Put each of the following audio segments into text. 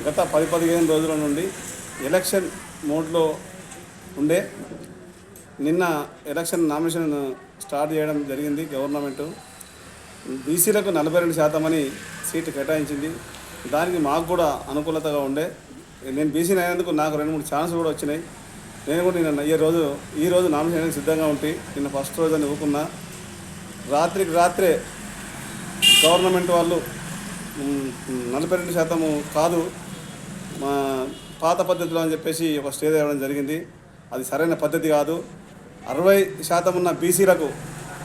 గత 10-15 రోజుల నుండి ఎలక్షన్ మోడ్లో ఉండే నిన్న ఎలక్షన్ నామినేషన్ స్టార్ట్ చేయడం జరిగింది. గవర్నమెంటు బీసీలకు 42% అని సీటు కేటాయించింది. దానికి మాకు కూడా అనుకూలతగా ఉండే, నేను బీసీని అయినందుకు నాకు 2-3 ఛాన్సులు కూడా వచ్చినాయి. నేను కూడా నిన్న ఈరోజు నామినేషన్ సిద్ధంగా ఉంటే నిన్న ఫస్ట్ రోజు అని ఊరుకున్నా. రాత్రికి రాత్రే గవర్నమెంట్ వాళ్ళు 42% కాదు మా పాత పద్ధతిలో అని చెప్పేసి ఒక స్టేజ్ ఇవ్వడం జరిగింది. అది సరైన పద్ధతి కాదు. 60% ఉన్న బీసీలకు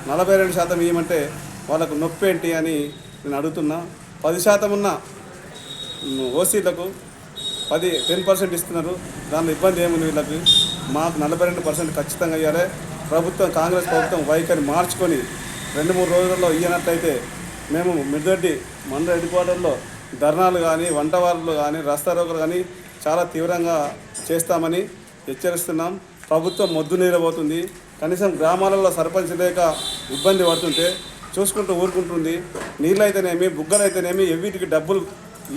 42% ఇవ్వమంటే వాళ్ళకు నొప్పి ఏంటి అని నేను అడుగుతున్నా. 10% ఉన్న ఓసీలకు 10% ఇస్తున్నారు. దానిలో ఇబ్బంది ఏముంది వీళ్ళకి? మాకు 42% ఖచ్చితంగా ఇవ్వాలి. కాంగ్రెస్ ప్రభుత్వం వైఖరి మార్చుకొని 2-3 రోజుల్లో ఇవ్వనట్లయితే మేము మిద్దెడ్డి మండల హెడ్ క్వార్టర్లో ధర్నాలు కానీ, వంటవారులు కానీ, రస్తారోకలు కానీ చాలా తీవ్రంగా చేస్తామని హెచ్చరిస్తున్నాం. ప్రభుత్వం మొద్దు నీరబోతుంది. కనీసం గ్రామాలలో సర్పంచ్ లేక ఇబ్బంది పడుతుంటే చూసుకుంటూ ఊరుకుంటుంది. నీళ్ళైతేనేమి, బుగ్గలైతేనేమి వీటికి డబ్బులు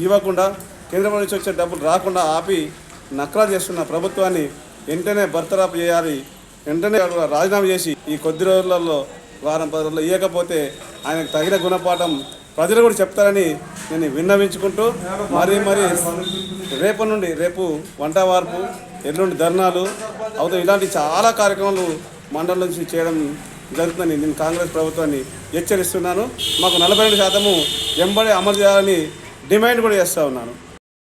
ఇవ్వకుండా, కేంద్రం నుంచి వచ్చే డబ్బులు రాకుండా ఆపి నక్రా చేస్తున్న ప్రభుత్వాన్ని వెంటనే బర్తరఫ్ చేయాలి. వెంటనే రాజీనామా చేసి ఈ కొద్ది రోజులలో వారం 10 రోజుల్లో ఇవ్వకపోతే ఆయనకు తగిన గుణపాఠం ప్రజలు కూడా చెప్తారని నేను విన్నవించుకుంటూ మరి రేపు వంట వార్పు, ఎల్లుండి ధర్నాలు అవుతాయి. ఇలాంటి చాలా కార్యక్రమాలు మండలం నుంచి చేయడం జరుగుతుందని నేను కాంగ్రెస్ ప్రభుత్వాన్ని హెచ్చరిస్తున్నాను. మాకు 42% వెంబడి అమలు చేయాలని డిమాండ్ కూడా చేస్తూ ఉన్నాను.